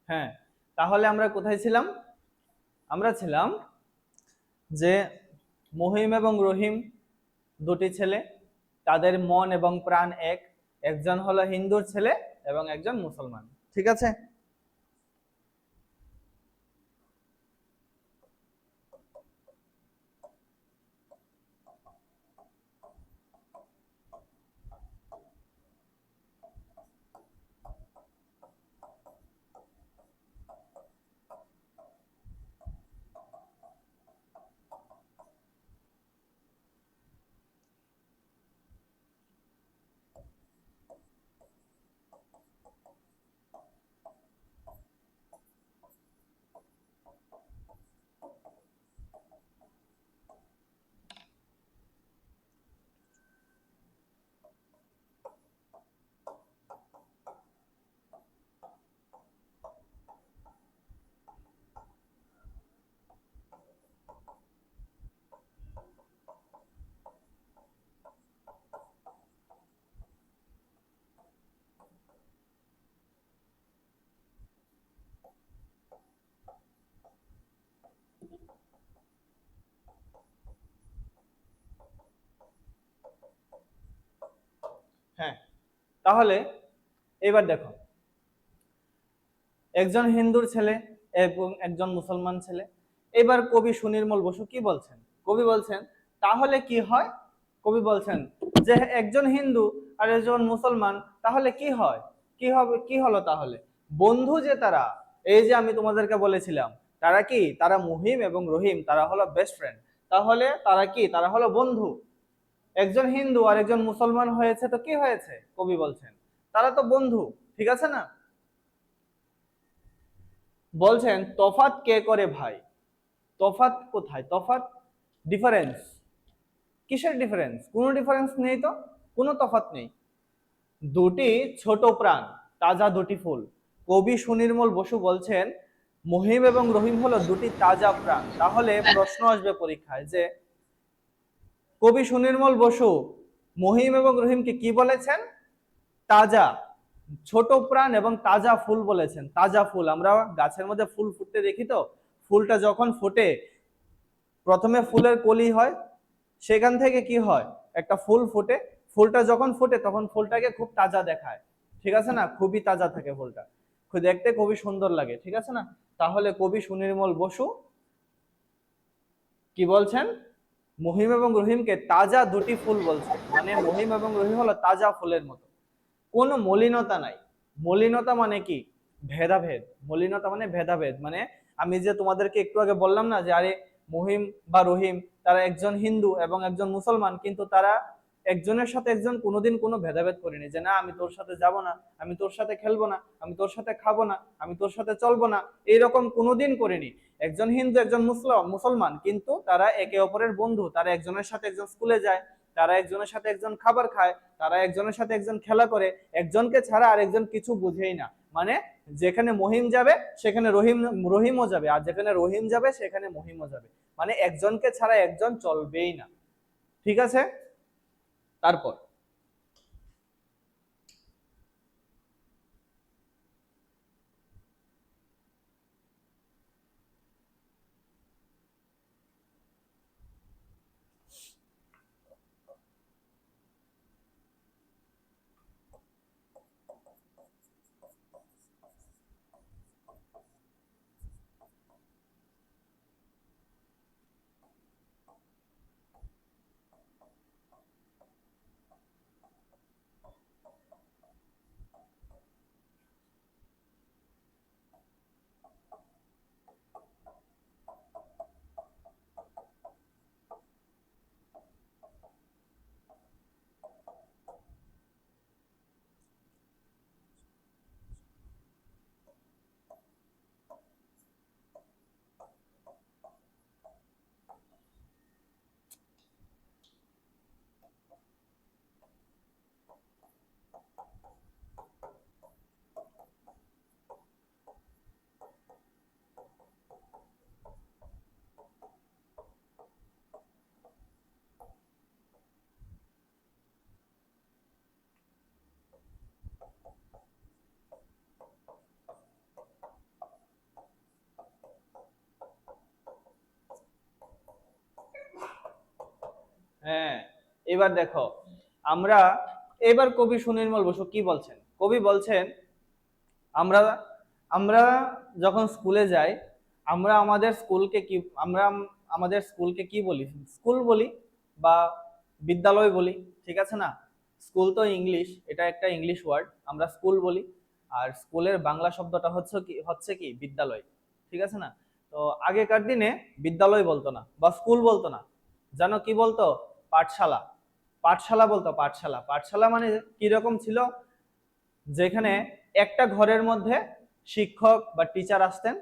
হ্যাঁ, তাহলে আমরা কোথায় ছিলাম? আমরা ছিলাম যে মহিম এবং রহিম দুটি ছেলে, তাদের মন এবং প্রাণ এক। একজন হলো হিন্দুর ছেলে এবং একজন মুসলমান। ঠিক আছে? হ্যাঁ, তাহলে এবার দেখো, একজন হিন্দুর ছেলে এবং একজন মুসলমান ছেলে। এবার কবি সুনির্মল বসু কি বলছেন? কবি বলছেন তাহলে কি হয়? কবি বলছেন যে একজন হিন্দু আর একজন মুসলমান, তাহলে কি হয়? কি হবে? কি হলো তাহলে? বন্ধু যে তারা, এই যে আমি তোমাদেরকে বলেছিলাম, তারা কি? তারা মুহিম এবং রহিম, তারা হলো বেস্ট ফ্রেন্ড। তাহলে তারা কি? তারা হলো বন্ধু। একজন হিন্দু আর একজন মুসলমান হয়েছে তো কি হয়েছে? কবি বলছেন তারা তো বন্ধু। ঠিক আছে না? বলছেন তফাৎ কে করে ভাই? তফাৎ কোথায়? তফাৎ, ডিফারেন্স, কিসের ডিফারেন্স? কোনো ডিফারেন্স নেই তো, কোনো তফাৎ নেই। দুটি ছোট প্রাণ, তাজা দুটি ফুল। কবি সুনির্মল বসু বলছেন মহিম এবং রহিম হলো দুটি তাজা প্রাণ। তাহলে প্রশ্ন আসবে পরীক্ষায় যে কবি সুনির্মল বসু মহিম এবং রহিমকে কি বলেছেন? তাজা, ছোট প্রাণ এবং তাজা ফুল বলেছেন। তাজা ফুল, আমরা গাছের মধ্যে ফুল ফুটতে দেখি তো, ফুলটা যখন ফোটে প্রথমে ফুলের কলি হয়, সেখান থেকে কি হয়? একটা ফুল ফোটে। ফুলটা যখন ফোটে তখন ফুলটাকে খুব তাজা দেখায়। ঠিক আছে না? খুবই তাজা থাকে ফুলটা, দেখতে খুবই সুন্দর লাগে। ঠিক আছে না? তাহলে কবি সুনির্মল বসু কি বলছেন? মহিম এবং রহিমকে তাজা দুটি ফুল বলছেন, মানে মহিম এবং রহিম হলো তাজা ফুলের মতো, কোনো মলিনতা নাই। মলিনতা মানে কি? ভেদাভেদ। মলিনতা মানে ভেদাভেদ, মানে আমি যে তোমাদেরকে একটু আগে বললাম না যে আরে মহিম বা রহিম তারা একজন হিন্দু এবং একজন মুসলমান, কিন্তু তারা একজনের সাথে একজন কোনোদিন কোনো ভেদাভেদ করেনি যে না আমি তোর সাথে যাব না, আমি তোর সাথে খেলবো না, আমি তোর সাথে খাবো না, আমি তোর সাথে চলবো না, এইরকম কোনোদিন করেনি। একজন হিন্দু একজন মুসলমান, কিন্তু তারা একে অপরের বন্ধু। তারা একজনের সাথে একজন স্কুলে যায়, তারা একজনের সাথে একজন খাবার খায়, তারা একজনের সাথে একজন খেলা করে। একজনকে ছাড়া আরেকজন কিছু বুঝেই না। মানে যেখানে মহিম যাবে সেখানে রহিমও যাবে, আর যেখানে রহিম যাবে সেখানে মহিমও যাবে। মানে একজনকে ছাড়া একজন চলবেই না। ঠিক আছে? তারপর এবার দেখো, আমরা এবার কবি সুনির্মল বসু কি বলছেন? কবি বলছেন, আমরা আমরা যখন স্কুলে যাই, আমরা আমাদের স্কুলকে কি বলি? স্কুল বলি বা বিদ্যালয় বলি, ঠিক আছে না? স্কুল তো ইংলিশ, এটা একটা ইংলিশ ওয়ার্ড, আমরা স্কুল বলি। আর স্কুলের বাংলা শব্দটা হচ্ছে কি বিদ্যালয়, ঠিক আছে না? তো আগেকার দিনে বিদ্যালয় বলতো না বা স্কুল বলতো না, জানো কি বলতো? পাঠশালা। পাঠশালা বলতো, পাঠশালা। পাঠশালা মানে কিরকম ছিল? যেখানে একটা ঘরের মধ্যে শিক্ষক বা টিচার আসতেন,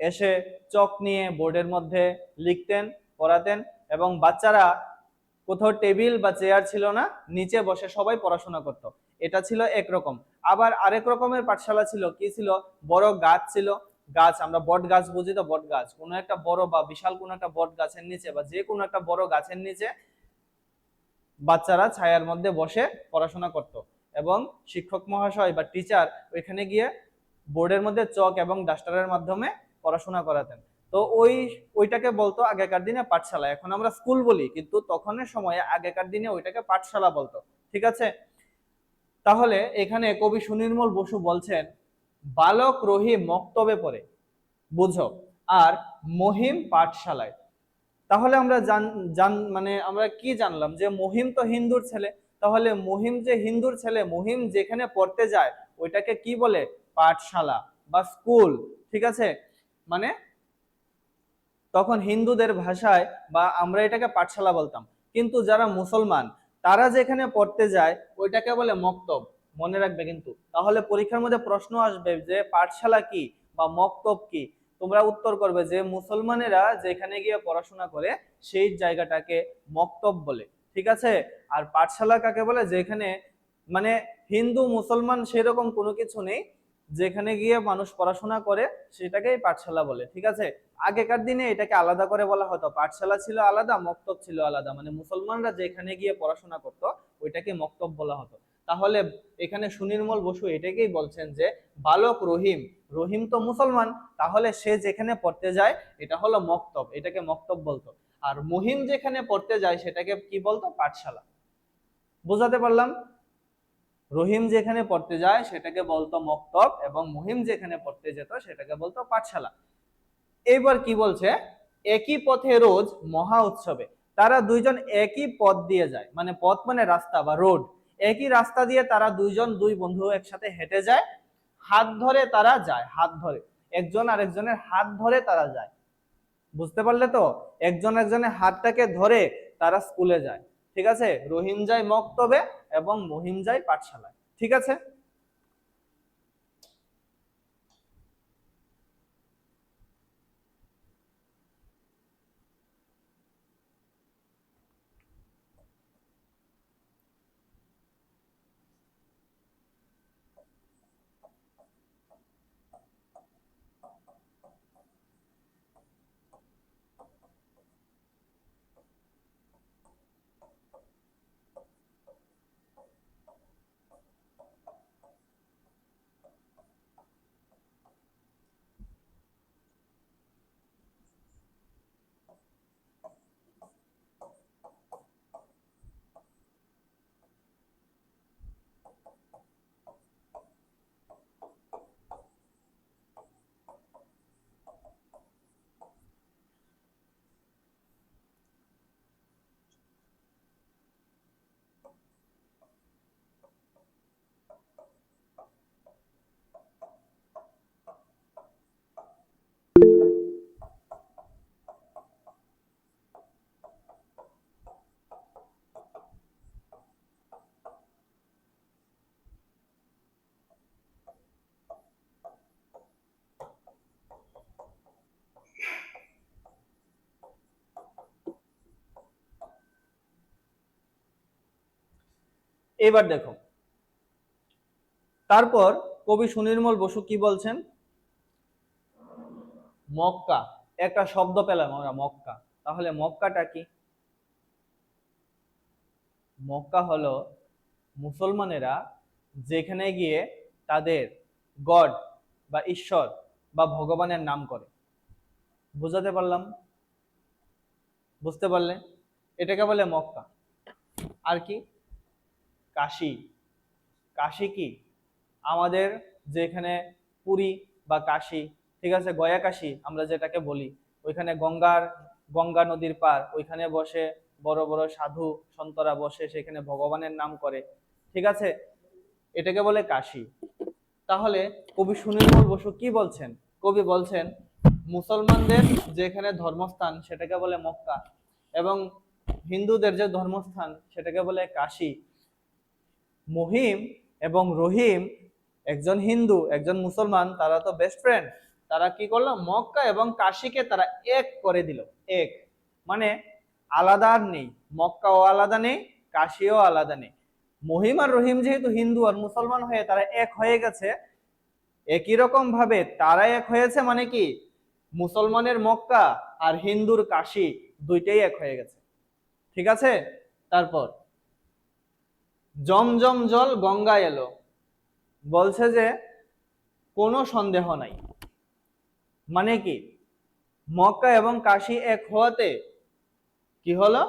এসে চক নিয়ে বোর্ডের মধ্যে লিখতেন, পড়াতেন, এবং বাচ্চারা, কোথাও টেবিল বা চেয়ার ছিল না, নিচে বসে সবাই পড়াশোনা করত। এটা ছিল একরকম। আবার আরেক রকমের পাঠশালা ছিল, কি ছিল? বড় গাছ ছিল, গাছ, আমরা বট গাছ বুঝি তো, বট গাছ, কোনো একটা বড় বা বিশাল কোনো একটা বট গাছের নিচে বা যে কোনো একটা বড় গাছের নিচে বাচ্চারা ছায়ার মধ্যে বসে পড়াশোনা করত, এবং শিক্ষক মহাশয় বা টিচার ওইখানে গিয়ে বোর্ডের মধ্যে চক এবং ডাস্টারের মাধ্যমে পড়াশোনা করাতেন। তো ওইটাকে বলতো আগেকার দিনে পাঠশালা। এখন আমরা স্কুল বলি, কিন্তু তখনের সময়ে আগেকার দিনে ওইটাকে পাঠশালা বলতো, ঠিক আছে? তাহলে এখানে কবি সুনির্মল বসু বলছেন, বালক রহিম মক্তবে পড়ে, বুঝো, আর মহিম পাঠশালায়। তাহলে আমরা মানে আমরা কি জানলাম? যে মহিম তো হিন্দুর ছেলে। তাহলে মহিম যে হিন্দুর ছেলে, মহিম যেখানে পড়তে যায় ওইটাকে কি বলে? পাঠশালা বা স্কুল, ঠিক আছে? মানে তখন হিন্দুদের ভাষায় বা আমরা এটাকে পাঠশালা বলতাম। কিন্তু যারা মুসলমান, তারা যেখানে পড়তে যায় ওইটাকে বলে মক্তব, মনে রাখবে কিন্তু। তাহলে পরীক্ষার মধ্যে প্রশ্ন আসবে যে পাঠশালা কি বা মক্তব কি, তোমরা উত্তর করবে যে মুসলমানেরা যেখানে গিয়ে পড়াশোনা করে সেই জায়গাটাকে মক্তব বলে, ঠিক আছে? আর পাঠশালা কাকে বলে? যেখানে মানে হিন্দু মুসলমান সেরকম কোনো কিছু নেই, যেখানে গিয়ে মানুষ পড়াশোনা করে সেটাকেই পাঠশালা বলে, ঠিক আছে? আগেকার দিনে এটাকে আলাদা করে বলা হতো, পাঠশালা ছিল আলাদা, মক্তব ছিল আলাদা, মানে মুসলমানরা যেখানে গিয়ে পড়াশোনা করতো ওইটাকে মক্তব বলা হতো। তাহলে এখানে সুনির্মল বসু এটাকেই বলছেন যে বালক রহিম, রহিম তো মুসলমান, তাহলে সে যেখানে পড়তে যায় এটা হলো মক্তব, এটাকে মক্তব বলতো। আর মহিম যেখানে পড়তে যায় সেটাকে কি বলতো? পাঠশালা। বোঝাতে পারলাম? রহিম যেখানে পড়তে যায় সেটাকে বলতো মক্তব, এবং মহিম যেখানে পড়তে যেত সেটাকে বলতো পাঠশালা। এবার কি বলছে? একই পথে রোজ মহা উৎসবে তারা দুইজন একই পথ দিয়ে যায়, মানে পথ মানে রাস্তা বা রোড, একই রাস্তা দিয়ে তারা দুই বন্ধু একসাথে হেঁটে যায়, হাত ধরে তারা যায়, হাত ধরে, একজন আরেকজনের হাত ধরে তারা যায়। বুঝতে পারলে তো? একজন একজনের হাতটাকে ধরে তারা স্কুলে যায়, ঠিক আছে? রহিম যায় মক্তবে এবং মহিম যায় পাঠশালায়, ঠিক আছে? এবার দেখো, তারপর কবি সুনির্মল বসু কি বলছেন? মক্কা, একটা শব্দ পেলাম আমরা, মক্কা। তাহলে মক্কাটা কি? মক্কা হলো মুসলমানেরা যেখানে গিয়ে তাদের গড বা ঈশ্বর বা ভগবানের নাম করে। বুঝাতে পারলাম? বুঝতে পারলে? এটাকে বলে মক্কা। আর কি? কাশী। কাশী কি? আমাদের যেখানে পুরী বা কাশী, ঠিক আছে, গয়া কাশী আমরা যেটাকে বলি, ওইখানে গঙ্গা নদীর পার, ওইখানে বসে বড় বড় সাধু সন্তরা বসে সেখানে ভগবানের নাম করে, ঠিক আছে, এটাকে বলে কাশী। তাহলে কবি সুনির্মল বসু কি বলছেন? কবি বলছেন মুসলমানদের যেখানে ধর্মস্থান সেটাকে বলে মক্কা, এবং হিন্দুদের যে ধর্মস্থান সেটাকে বলে কাশী। মহিম এবং রহিম, একজন হিন্দু একজন মুসলমান, তারা তো বেস্ট ফ্রেন্ড। তারা কি করলো? মক্কা এবং কাশীকে তারা এক করে দিল। এক মানে আলাদা আর নেই, মক্কাও আলাদা নেই, কাশীও আলাদা নেই। মহিম আর রহিম যেহেতু হিন্দু আর মুসলমান হয়ে তারা এক হয়ে গেছে, একই রকম ভাবে তারা এক হয়েছে, মানে কি মুসলমানের মক্কা আর হিন্দুর কাশী দুইটাই এক হয়ে গেছে, ঠিক আছে। তারপর জমজম জল গঙ্গায় এলো, বলছে যে কোনো সন্দেহ নাই, মানে কি মক্কা এবং কাশী এক হওয়াতে কি হলো?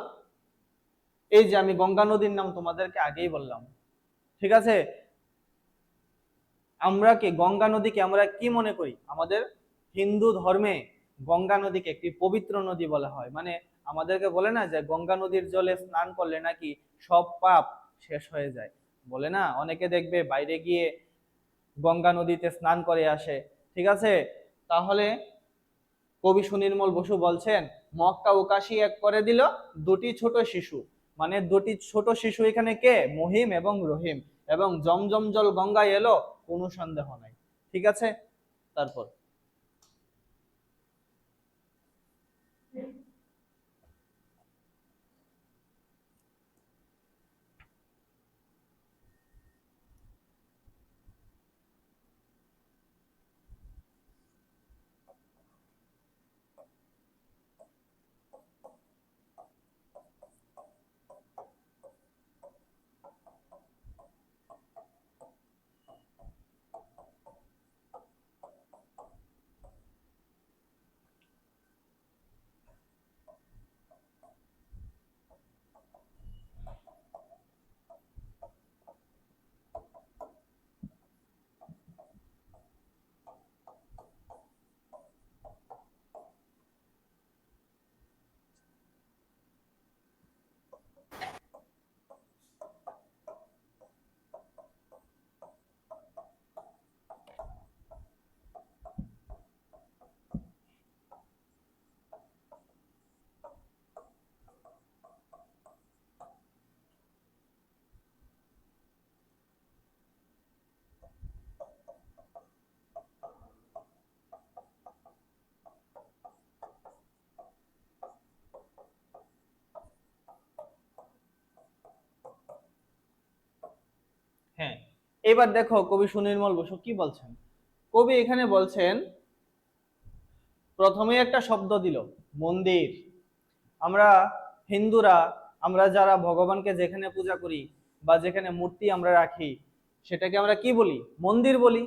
এই যে আমি গঙ্গা নদীর নাম তোমাদেরকে আগেই বললাম, ঠিক আছে। আমরা কি গঙ্গা নদীকে আমরা কি মনে করি? আমাদের হিন্দু ধর্মে গঙ্গা নদীকে একটি পবিত্র নদী বলা হয়। মানে আমাদেরকে বলে না যে গঙ্গা নদীর জলে স্নান করলে নাকি সব পাপ শেষ হয়ে যায়, বলে না, অনেকে দেখবে বাইরে গিয়ে গঙ্গা নদীতে স্নান করে আসে, ঠিক আছে। তাহলে কবি সুনির্মল বসু বলছেন মক্কা ও কাশী এক করে দিল দুটি ছোট শিশু, মানে দুটি ছোট শিশু এখানে কে? মহিম এবং রহিম, এবং জমজম জল গঙ্গায় এলো, কোনো সন্দেহ নাই, ঠিক আছে। তারপর হ্যাঁ, এবার দেখো কবি সুনির্মল বসু কি বলছেন। কবি এখানে বলছেন প্রথমে একটা শব্দ দিল মন্দির। আমরা হিন্দুরা, আমরা যারা ভগবানকে যেখানে পূজা করি বা যেখানে মূর্তি আমরা রাখি সেটাকে আমরা কি বলি? মন্দির বলি,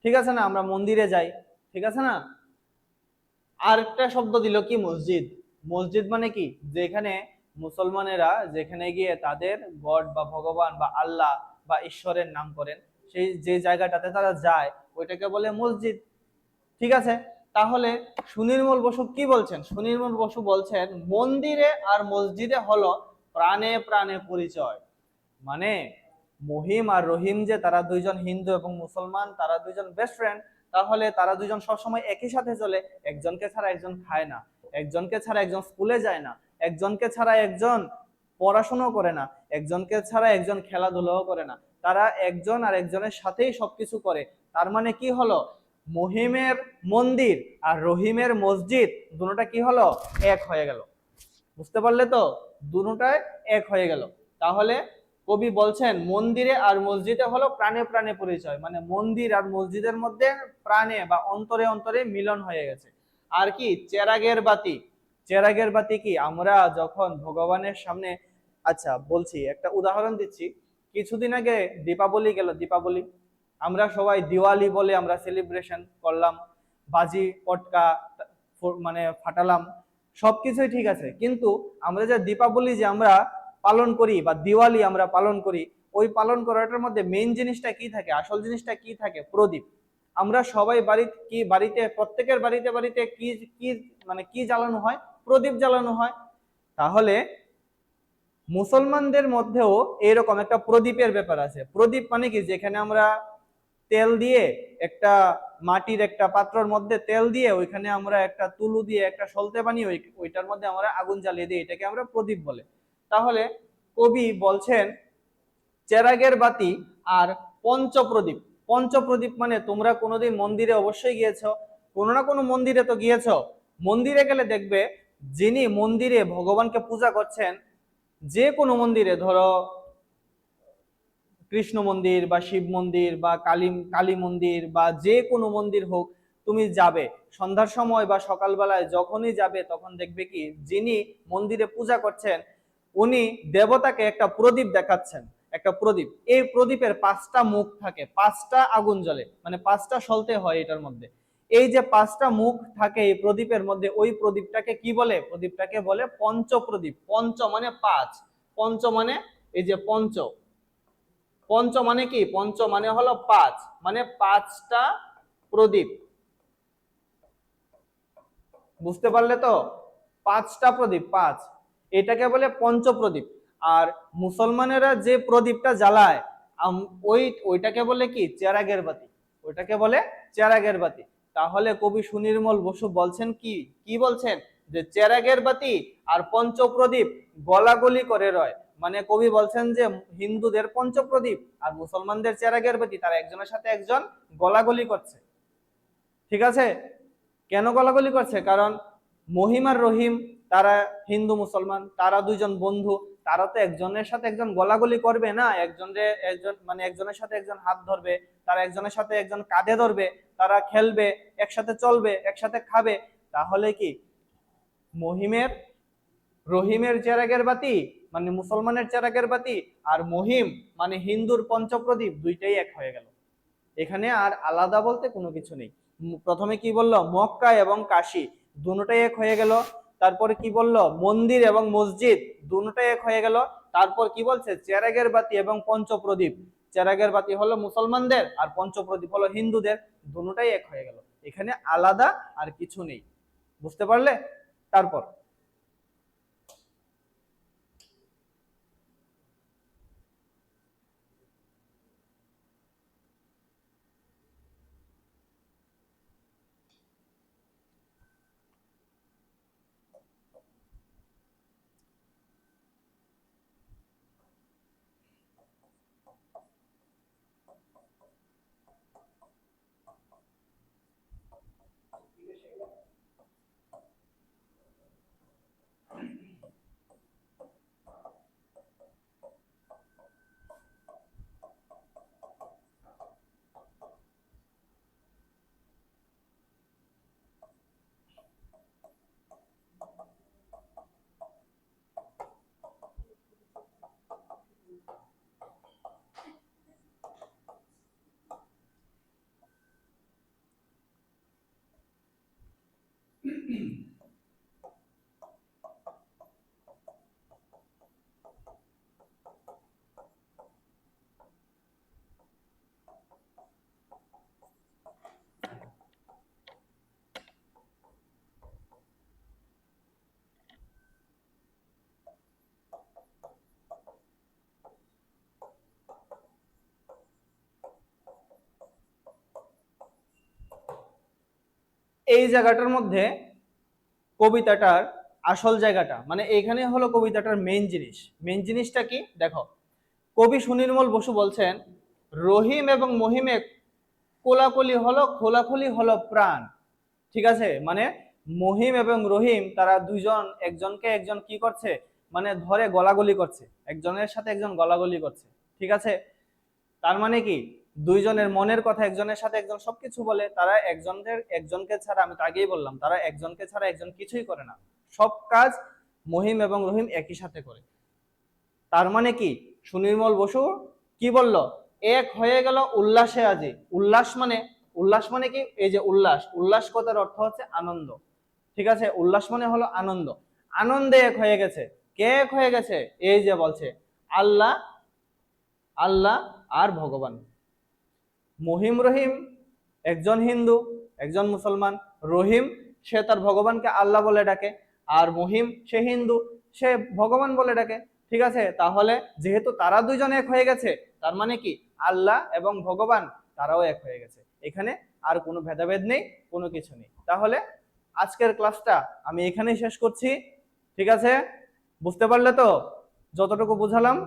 ঠিক আছে না, আমরা মন্দিরে যাই, ঠিক আছে না। আর একটা শব্দ দিল কি? মসজিদ। মসজিদ মানে কি? যেখানে মুসলমানেরা যেখানে গিয়ে তাদের গড বা ভগবান বা আল্লাহ বা ঈশ্বরের নাম করেন, সেই যে জায়গাটাতে তারা যায় ওইটাকে বলে মসজিদ, ঠিক আছে। তাহলে সুনির্মল বসু কি বলছেন? সুনির্মল বসু বলছেন মন্দিরে আর মসজিদে হলো প্রাণে প্রাণে পরিচয়। মানে মহিম আর রহিম যে তারা দুইজন হিন্দু এবং মুসলমান, তারা দুইজন বেস্ট ফ্রেন্ড, তাহলে তারা দুইজন সবসময় একই সাথে চলে। একজনকে ছাড়া একজন খায় না, একজনকে ছাড়া একজন স্কুলে যায় না, একজনকে ছাড়া একজন পড়াশোনা করে না, একজনকে ছাড়া একজন খেলাধুলাও করে না, তারা একজন আর একজনের সাথেই সবকিছু করে। তার মানে কি হলো? মহিমের মন্দির আর রহিমের মসজিদ দুটোটা কি হলো? এক হয়ে গেল। বুঝতে পারলে তো? দুটোটাই এক হয়ে গেল। তাহলে কবি বলছেন মন্দিরে আর মসজিদে হলো প্রাণে প্রাণে পরিচয়, মানে মন্দির আর মসজিদের মধ্যে প্রাণে বা অন্তরে অন্তরে মিলন হয়ে গেছে। আর কি? চেরাগের বাতি। চেরাগের বাতি কি? আমরা যখন ভগবানের সামনে, আচ্ছা বলছি, একটা উদাহরণ দিচ্ছি। কিছুদিন আগে দীপাবলি গেল, দীপাবলি আমরা সবাই দিওয়ালি বলে আমরা সেলিব্রেশন করলাম, বাজি পটকা মানে ফাটালাম, সবকিছুই ঠিক আছে, কিন্তু আমরা যে দীপাবলি যে আমরা পালন করি বা দিওয়ালি আমরা পালন করি, ওই পালন করাটার মধ্যে মেইন জিনিসটা কি থাকে, আসল জিনিসটা কি থাকে? প্রদীপ। আমরা সবাই বাড়িতে প্রত্যেকের বাড়িতে বাড়িতে কি কি মানে কি জ্বালানো হয়? প্রদীপ জ্বালানো হয়। তাহলে মুসলমানদের মধ্যেও এরকম একটা প্রদীপের ব্যাপার আছে। প্রদীপ মানে কি? যেখানে আমরা তেল দিয়ে একটা মাটির একটা পাত্রের মধ্যে তেল দিয়ে ওইখানে আমরা একটা তুলু দিয়ে একটা সলতে বানিয়ে ওইটার মধ্যে আমরা আগুন জ্বালিয়ে দিই, এটাকে আমরা প্রদীপ বলে। তাহলে কবি বলছেন চেরাগের বাতি আর পঞ্চপ্রদীপ। পঞ্চপ্রদীপ মানে তোমরা কোনোদিন মন্দিরে অবশ্যই গিয়েছো, কোনো না কোনো মন্দিরে তো গিয়েছো। মন্দিরে গেলে দেখবে যিনি মন্দিরে ভগবানকে পূজা করছেন, যে কোনো মন্দিরে, ধরো কৃষ্ণ মন্দির বা শিব মন্দির বা কালী মন্দির বা যে কোনো মন্দির হোক, তুমি যাবে সন্ধ্যার সময় বা সকালবেলায় যখনই যাবে, তখন দেখবে কি যিনি মন্দিরে পূজা করছেন উনি দেবতাকে একটা প্রদীপ দেখাচ্ছেন। একটা প্রদীপ, এই প্রদীপের 5টা মুখ থাকে, 5টা আগুন জ্বলে, মানে 5টা সলতে হয় এটার মধ্যে। এই যে 5টা মুখ থাকে এই প্রদীপের মধ্যে, ওই প্রদীপটাকে কি বলে? প্রদীপটাকে বলে পঞ্চপ্রদীপ। পঞ্চ মানে 5, পঞ্চ মানে এই যে পঞ্চ, পঞ্চ মানে কি? পঞ্চ মানে হলো 5, মানে 5টা প্রদীপ। বুঝতে পারলে তো? 5টা প্রদীপ, 5, এটাকে বলে পঞ্চপ্রদীপ। আর মুসলমানেরা যে প্রদীপটা জ্বালায় ওইটাকে বলে কি? চেরাগের বাতি। ওইটাকে বলে চেরাগের বাতি। তাহলে কবি সুনির্মল বসু বলছেন কি? কি বলছেন? যে চেরাগের বাতি আর পঞ্চপ্রদীপ গলাগলি করে রয়। মানে কবি বলছেন যে হিন্দুদের পঞ্চপ্রদীপ আর মুসলমানদের চেরাগের বাতি, তারা একজনের সাথে একজন গলাগলি করছে। ঠিক আছে? কেন গলাগলি করছে? কারণ মহিম আর রহিম, তারা হিন্দু মুসলমান, তারা দুইজন বন্ধু, তারা তো একজনের সাথে একজন গলাগলি করবে না। একজনের সাথে একজন হাত ধরবে, তারা একজনের সাথে একজন কাঁধে ধরবে, তারা খেলবে, একসাথে চলবে, একসাথে খাবে। তাহলে কি রহিমের চেরাগের বাতি মানে মুসলমানের চেরাগের বাতি, আর মহিম মানে হিন্দুর পঞ্চপ্রদীপ, দুইটাই এক হয়ে গেল। এখানে আর আলাদা বলতে কোনো কিছু নেই। প্রথমে কি বললো? মক্কা এবং কাশী দুটোটাই এক হয়ে গেল। তারপরে কি বললো? মন্দির এবং মসজিদ দুটোটাই এক হয়ে গেল। তারপর কি বলছে? চেরাগের বাতি এবং পঞ্চপ্রদীপ। চেরাগের বাতি হলো মুসলমানদের আর পঞ্চপ্রদীপ হলো হিন্দুদের, দুটোটাই এক হয়ে গেল। এখানে আলাদা আর কিছু নেই। বুঝতে পারলে? তারপর এই জায়গাটার মধ্যে কবিতাটার আসল জায়গাটা, মানে এইখানে হলো কবিতাটার মেইন জিনিস। মেইন জিনিসটা কি? দেখো, কবি সুনির্মল বসু বলছেন রহিম এবং মহিমে কোলাকুলি হলো, খোলাখুলি হলো প্রাণ। ঠিক আছে? মানে মহিম এবং রহিম তারা দুইজন একজনকে একজন কি করছে? মানে ধরে গলাগলি করছে, একজনের সাথে একজন গলাগলি করছে। ঠিক আছে? তার মানে কি দুইজনের মনের কথা একজনের সাথে একজন সবকিছু বলে। তারা একজনকে ছাড়া, আমি তো আগেই বললাম, তারা একজনকে ছাড়া একজন কিছুই করে না। সব কাজ মহিম এবং রহিম একই সাথে করে। তার মানে কি সুনির্মল বসু কি বলল? এক হয়ে গেল উল্লাসে আজি। উল্লাস মানে কি? এই যে উল্লাস, উল্লাস কথার অর্থ হচ্ছে আনন্দ। ঠিক আছে? উল্লাস মানে হলো আনন্দ। আনন্দে এক হয়ে গেছে কে এক হয়ে গেছে? এই যে বলছে আল্লাহ, আল্লাহ আর ভগবান। মহিম রহিম একজন হিন্দু, একজন মুসলমান। রহিম সে তার ভগবানকে আল্লাহ বলে ডাকে, আর মহিম সে হিন্দু, সে ভগবান বলে ডাকে। ঠিক আছে, তাহলে যেহেতু তারা দুইজন এক হয়ে গেছে, তার মানে কি আল্লাহ এবং ভগবান তারাও এক হয়ে গেছে। এখানে আর কোনো ভেদাভেদ নেই, কোনো কিছু নেই। তাহলে আজকের ক্লাসটা আমি এখানেই শেষ করছি। ঠিক আছে, বুঝতে পারলে তো যতটুকু বুঝালাম?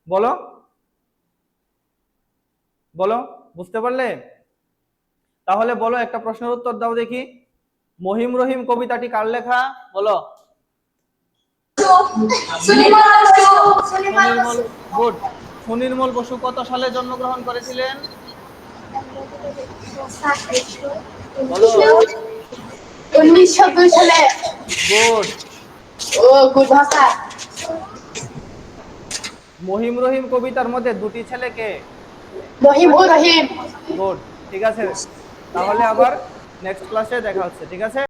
বলো বলো, বুঝতে পারলে? তাহলে বলো, একটা প্রশ্নের উত্তর দাও দেখি। মহিম রহিম কবিতাটি কার লেখা? বলো। সুনির্মল। গুড। সুনির্মল বসু কত সালে জন্মগ্রহণ করেছিলেন? বলো। 1902 সালে। গুড। ও গুড ভাষা। মহিম রহিম কবিতার মধ্যে দুটি ছেলে কে? রহিম ও রহিম। গুড। ঠিক আছে, তাহলে আবার নেক্সট ক্লাসে দেখা হচ্ছে। ঠিক আছে।